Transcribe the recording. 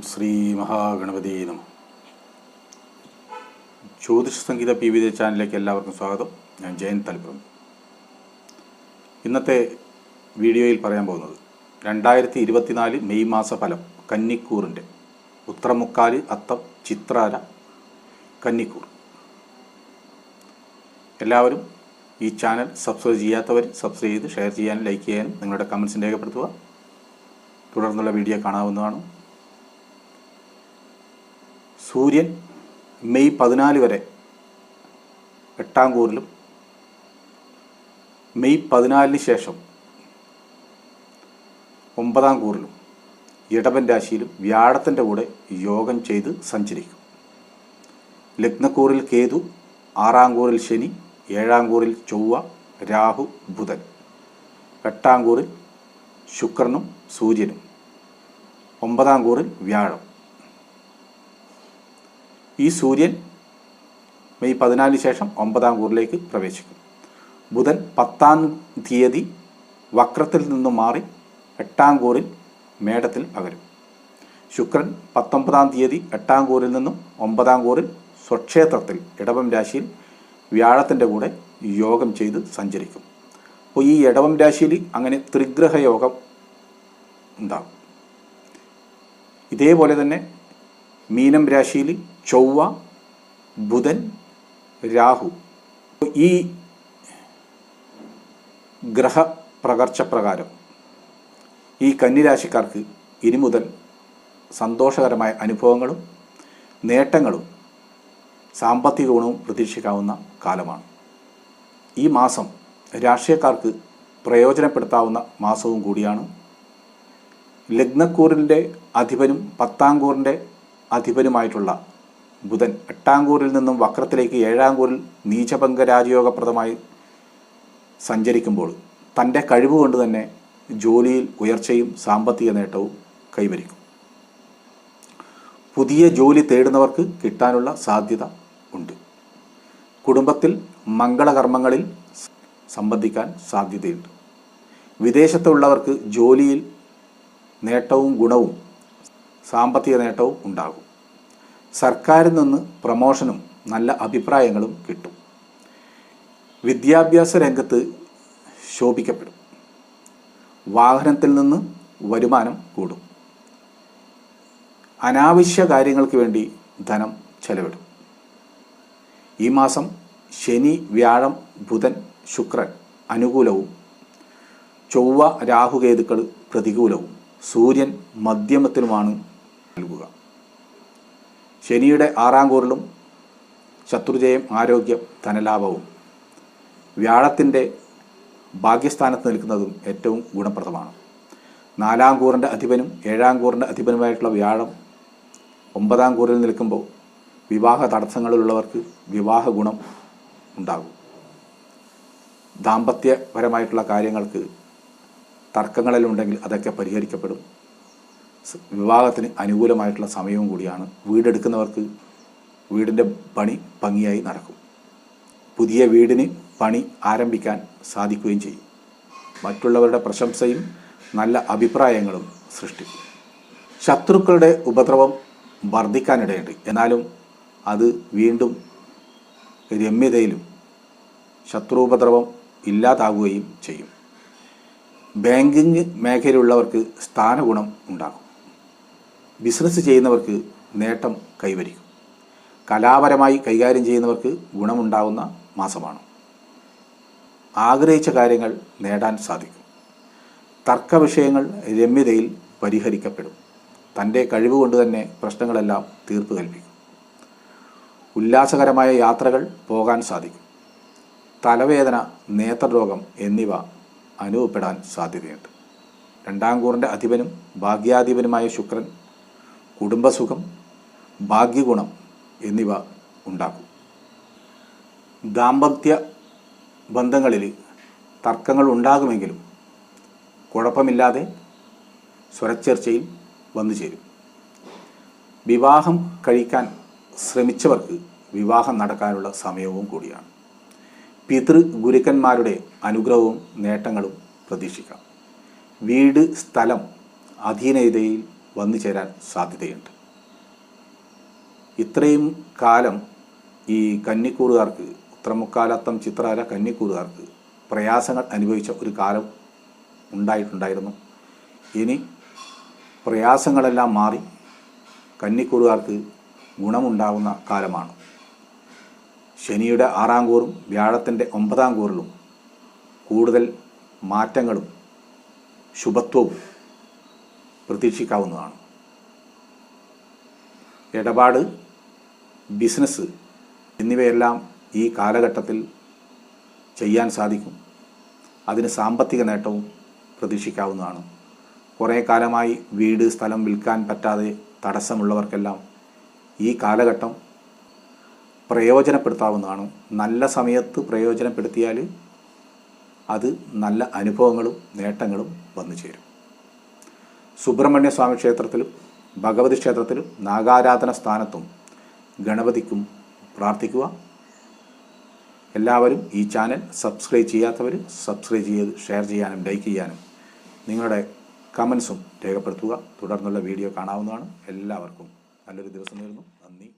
ശ്രീ മഹാഗണപതി നമഃ. ജ്യോതിഷ സംഗീത PVJ ചാനലിലേക്ക് എല്ലാവർക്കും സ്വാഗതം. ഞാൻ ജയൻ തലപ്പുറം. ഇന്നത്തെ വീഡിയോയിൽ പറയാൻ പോകുന്നത് 2024 മെയ് മാസ ഫലം കന്നിക്കൂറിൻ്റെ ഉത്രമുക്കാല് അത്തം ചിത്രാര കന്നിക്കൂർ. എല്ലാവരും ഈ ചാനൽ സബ്സ്ക്രൈബ് ചെയ്യാത്തവർ സബ്സ്ക്രൈബ് ചെയ്ത് ഷെയർ ചെയ്യാനും ലൈക്ക് ചെയ്യാനും നിങ്ങളുടെ കമൻറ്റ്സ് രേഖപ്പെടുത്തുക. തുടർന്നുള്ള വീഡിയോ കാണാവുന്നതാണ്. സൂര്യൻ മെയ് 14 വരെ 8-ാം കൂറിലും മെയ് 14 ശേഷം 9-ാം കൂറിലും ഇടവൻ രാശിയിലും വ്യാഴത്തിൻ്റെ കൂടെ യോഗം ചെയ്ത് സഞ്ചരിക്കും. ലഗ്നക്കൂറിൽ കേതു, 6-ാം കൂറിൽ ശനി, 7-ാം കൂറിൽ ചൊവ്വ, രാഹു, ബുധൻ, 8-ാം കൂറിൽ ശുക്രനും സൂര്യനും, 9-ാം കൂറിൽ വ്യാഴം. ഈ സൂര്യൻ മെയ് 14 ശേഷം 9-ാം കൂറിലേക്ക് പ്രവേശിക്കും. ബുധൻ 10-ാം തീയതി വക്രത്തിൽ നിന്നും മാറി 8-ാം കൂറിൽ മേടത്തിൽ പകരും. ശുക്രൻ 19-ാം തീയതി 8-ാം കൂറിൽ നിന്നും 9-ാം കൂറിൽ സ്വക്ഷേത്രത്തിൽ ഇടവം രാശിയിൽ വ്യാഴത്തിൻ്റെ കൂടെ യോഗം ചെയ്ത് സഞ്ചരിക്കും. അപ്പോൾ ഈ ഇടവം രാശിയിൽ അങ്ങനെ ത്രിഗ്രഹ യോഗം ഉണ്ടാകും. ഇതേപോലെ തന്നെ മീനം രാശിയിൽ ചൊവ്വ, ബുധൻ, രാഹു, ഈ ഗ്രഹപ്രകർച്ചപ്രകാരം ഈ കന്നിരാശിക്കാർക്ക് ഇനി മുതൽ സന്തോഷകരമായ അനുഭവങ്ങളും നേട്ടങ്ങളും സാമ്പത്തിക ഗുണവും പ്രതീക്ഷിക്കാവുന്ന കാലമാണ്. ഈ മാസം രാഷ്ട്രീയക്കാർക്ക് പ്രയോജനപ്പെടുത്താവുന്ന മാസവും കൂടിയാണ്. ലഗ്നക്കൂറിൻ്റെ അധിപനും 10-ാം കൂറിൻ്റെ അധിപനുമായിട്ടുള്ള ബുധൻ 8-ാം കൂറിൽ നിന്നും വക്രത്തിലേക്ക് 7-ാം കൂറിൽ നീചഭംഗ രാജയോഗപ്രദമായി സഞ്ചരിക്കുമ്പോൾ തൻ്റെ കഴിവുകൊണ്ട് തന്നെ ജോലിയിൽ ഉയർച്ചയും സാമ്പത്തിക നേട്ടവും കൈവരിക്കും. പുതിയ ജോലി തേടുന്നവർക്ക് കിട്ടാനുള്ള സാധ്യത ഉണ്ട്. കുടുംബത്തിൽ മംഗളകർമ്മങ്ങളിൽ സംബന്ധിക്കാൻ സാധ്യതയുണ്ട്. വിദേശത്തുള്ളവർക്ക് ജോലിയിൽ നേട്ടവും ഗുണവും സാമ്പത്തിക നേട്ടവും ഉണ്ടാകും. സർക്കാരിൽ നിന്ന് പ്രമോഷനും നല്ല അഭിപ്രായങ്ങളും കിട്ടും. വിദ്യാഭ്യാസ രംഗത്ത് ശോഭിക്കപ്പെടും. വാഹനത്തിൽ നിന്ന് വരുമാനം കൂടും. അനാവശ്യ കാര്യങ്ങൾക്ക് വേണ്ടി ധനം ചെലവിടും. ഈ മാസം ശനി, വ്യാഴം, ബുധൻ, ശുക്രൻ അനുകൂലവും ചൊവ്വ, രാഹുകേതുക്കൾ പ്രതികൂലവും സൂര്യൻ മധ്യമത്തിലുമാണ് നൽകുക. ശനിയുടെ 6-ാം കൂറിലും ശത്രുജയം, ആരോഗ്യം, ധനലാഭവും വ്യാഴത്തിൻ്റെ ഭാഗ്യസ്ഥാനത്ത് നിൽക്കുന്നതും ഏറ്റവും ഗുണപ്രദമാണ്. 4-ാം കൂറിൻ്റെ അധിപനും 7-ാം കൂറിൻ്റെ അധിപനുമായിട്ടുള്ള വ്യാഴം 9-ാം കൂറിൽ നിൽക്കുമ്പോൾ വിവാഹ തടസ്സങ്ങളിലുള്ളവർക്ക് വിവാഹ ഗുണം ഉണ്ടാകും. ദാമ്പത്യപരമായിട്ടുള്ള കാര്യങ്ങൾക്ക് തർക്കങ്ങളിലുണ്ടെങ്കിൽ അതൊക്കെ പരിഹരിക്കപ്പെടും. വിവാഹത്തിന് അനുകൂലമായിട്ടുള്ള സമയവും കൂടിയാണ്. വീടെടുക്കുന്നവർക്ക് വീടിൻ്റെ പണി ഭംഗിയായി നടക്കും. പുതിയ വീടിന് പണി ആരംഭിക്കാൻ സാധിക്കുകയും ചെയ്യും. മറ്റുള്ളവരുടെ പ്രശംസയും നല്ല അഭിപ്രായങ്ങളും സൃഷ്ടിക്കും. ശത്രുക്കളുടെ ഉപദ്രവം വർദ്ധിക്കാനിടയുണ്ട്. എന്നാലും അത് വീണ്ടും രമ്യതയിലും ശത്രുപദ്രവം ഇല്ലാതാകുകയും ചെയ്യും. ബാങ്കിങ് മേഖലയിലുള്ളവർക്ക് സ്ഥാനഗുണം ഉണ്ടാകും. ബിസിനസ് ചെയ്യുന്നവർക്ക് നേട്ടം കൈവരിക്കും. കലാപരമായി കൈകാര്യം ചെയ്യുന്നവർക്ക് ഗുണമുണ്ടാകുന്ന മാസമാണ്. ആഗ്രഹിച്ച കാര്യങ്ങൾ നേടാൻ സാധിക്കും. തർക്ക വിഷയങ്ങൾ രമ്യതയിൽ പരിഹരിക്കപ്പെടും. തൻ്റെ കഴിവുകൊണ്ട് തന്നെ പ്രശ്നങ്ങളെല്ലാം തീർപ്പ് കൽപ്പിക്കും. ഉല്ലാസകരമായ യാത്രകൾ പോകാൻ സാധിക്കും. തലവേദന, നേത്രരോഗം എന്നിവ അനുഭവപ്പെടാൻ സാധ്യതയുണ്ട്. 2-ാം കൂറിൻ്റെ അധിപനും ഭാഗ്യാധിപനുമായ ശുക്രൻ കുടുംബസുഖം, ഭാഗ്യഗുണം എന്നിവ ഉണ്ടാക്കും. ദാമ്പത്യ ബന്ധങ്ങളിൽ തർക്കങ്ങൾ ഉണ്ടാകുമെങ്കിലും കുഴപ്പമില്ലാതെ സ്വരച്ചേർച്ചയിൽ വന്നു ചേരും. വിവാഹം കഴിക്കാൻ ശ്രമിച്ചവർക്ക് വിവാഹം നടക്കാനുള്ള സമയവും കൂടിയാണ്. പിതൃഗുരുക്കന്മാരുടെ അനുഗ്രഹവും നേട്ടങ്ങളും പ്രതീക്ഷിക്കാം. വീട്, സ്ഥലം, അധീനതയിൽ വന്നു ചേരാൻ സാധ്യതയുണ്ട്. ഇത്രയും കാലം ഈ കന്നിക്കൂറുകാർക്ക്, ഉത്രമുക്കാലത്തം ചിത്രകാല കന്നിക്കൂറുകാർക്ക് പ്രയാസങ്ങൾ അനുഭവിച്ച ഒരു കാലം ഉണ്ടായിട്ടുണ്ടായിരുന്നു. ഇനി പ്രയാസങ്ങളെല്ലാം മാറി കന്നിക്കൂറുകാർക്ക് ഗുണമുണ്ടാകുന്ന കാലമാണ്. ശനിയുടെ 6-ാം കൂറും വ്യാഴത്തിൻ്റെ 9-ാം കൂറിലും കൂടുതൽ മാറ്റങ്ങളും ശുഭത്വവും പ്രതീക്ഷിക്കാവുന്നതാണ്. ഇടപാട്, ബിസിനസ് എന്നിവയെല്ലാം ഈ കാലഘട്ടത്തിൽ ചെയ്യാൻ സാധിക്കും. അതിന് സാമ്പത്തിക നേട്ടവും പ്രതീക്ഷിക്കാവുന്നതാണ്. കുറേ കാലമായി വീട്, സ്ഥലം വിൽക്കാൻ പറ്റാതെ തടസ്സമുള്ളവർക്കെല്ലാം ഈ കാലഘട്ടം പ്രയോജനപ്പെടുത്താവുന്നതാണ്. നല്ല സമയത്ത് പ്രയോജനപ്പെടുത്തിയാൽ അത് നല്ല അനുഭവങ്ങളും നേട്ടങ്ങളും വന്നു ചേരും. സുബ്രഹ്മണ്യ സ്വാമി ക്ഷേത്രത്തിലും ഭഗവതി ക്ഷേത്രത്തിലും നാഗാരാധന സ്ഥാനത്തും ഗണപതിക്കും പ്രാർത്ഥിക്കുക. എല്ലാവരും ഈ ചാനൽ സബ്സ്ക്രൈബ് ചെയ്യാത്തവർ സബ്സ്ക്രൈബ് ചെയ്ത് ഷെയർ ചെയ്യാനും ലൈക്ക് ചെയ്യാനും നിങ്ങളുടെ കമൻസും രേഖപ്പെടുത്തുക. തുടർന്നുള്ള വീഡിയോ കാണാവുന്നതാണ്. എല്ലാവർക്കും നല്ലൊരു ദിവസം നേരുന്നു. നന്ദി.